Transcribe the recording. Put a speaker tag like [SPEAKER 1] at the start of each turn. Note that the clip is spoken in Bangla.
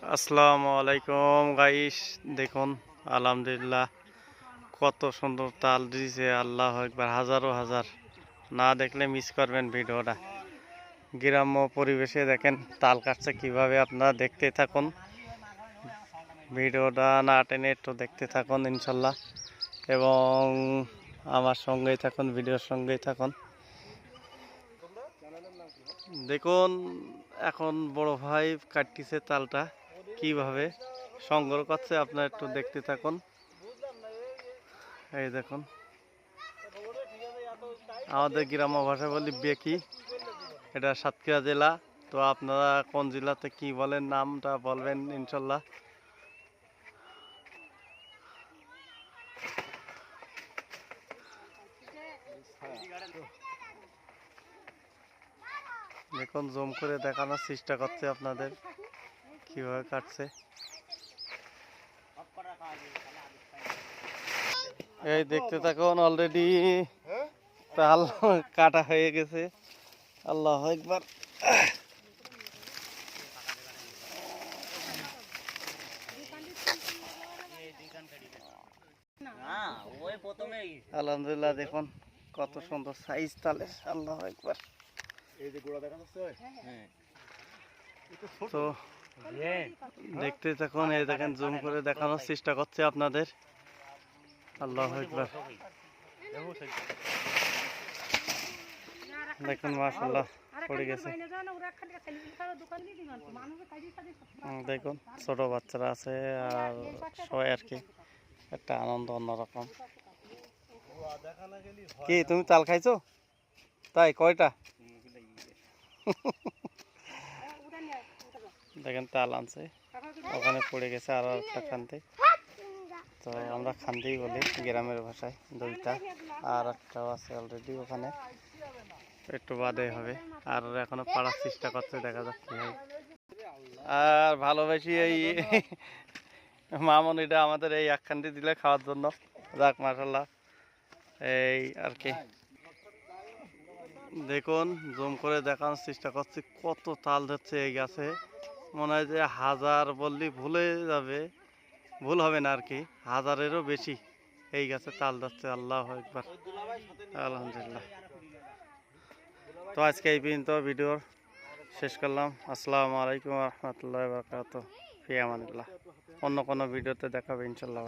[SPEAKER 1] আসসালামু আলাইকুম গাইস, দেখুন আলহামদুলিল্লাহ কত সুন্দর তাল দিয়েছে। আল্লাহ একবার হাজারো হাজার, না দেখলে মিস করবেন ভিডিওটা। গ্রাম্য পরিবেশে দেখেন তাল কাটছে কিভাবে, আপনারা দেখতে থাকুন ভিডিওটা, না টেনে একটু দেখতে থাকুন ইনশাল্লাহ, এবং আমার সঙ্গেই থাকুন, ভিডিওর সঙ্গেই থাকুন। দেখুন এখন বড় ভাই কাটতেছে তালটা, কিভাবে সংগ্রহ করছে আপনারা একটু দেখতে থাকুন। এই দেখুন, আমাদের গ্রাম্য ভাষা বলি বেকি, এটা সাতক্ষীরা জেলা। তো আপনারা কোন জেলাতে কি বলেন নামটা বলবেন ইনশাল্লাহ। দেখুন জুম করে দেখানোর চেষ্টা করছে আপনাদের কিভাবে কাটছে। এই দেখতে থাকুন, অলরেডি তাল কাটা হয়ে গেছে। আল্লাহ একবার, আলহামদুলিল্লাহ দেখুন কত সুন্দর সাইজ তালের। আল্লাহ একবার, তো দেখতে থাকুন। এই দেখেন জুম করে দেখানোর চেষ্টা করছে আপনাদের। আল্লাহ একবার, দেখুন মাশাআল্লাহ পড়ে গেছে। দেখুন ছোট বাচ্চারা আছে আর সবাই আর কি, একটা আনন্দ অন্যরকম। কি তুমি তাল খাইছো? তাই কয়টা? দেখেন তাল আনছে, ওখানে পড়ে গেছে আরো একটা খান্তি। তো আমরা খান্তি বলি গ্রামের ভাষায়, দুইটা, আর একটাও আছে অলরেডি ওখানে, একটু বাদে হবে। আর এখনো পাড়ার চেষ্টা করছে, দেখা যাচ্ছে। আর ভালোবাসি এই মামনিটা আমাদের এই একখানটি দিলে খাওয়ার জন্য। যাক মাশাল্লাহ, এই আর কি দেখুন জুম করে দেখানোর চেষ্টা করছি কত তাল ধরছে এই গাছে। মনে হয় যে হাজার বললি ভুলে যাবে, ভুল হবে না আর কি, হাজারেরও বেশি এই গাছে তাল ধরছে। আল্লাহ একবার, আলহামদুলিল্লাহ। তো আজকে এই পর্যন্ত ভিডিও শেষ করলাম। আসসালামু আলাইকুম রহমতুল্লাহ বরকাত, ফি আমানিল্লাহ। অন্য কোনো ভিডিওতে দেখাবে ইনশাল্লাহ।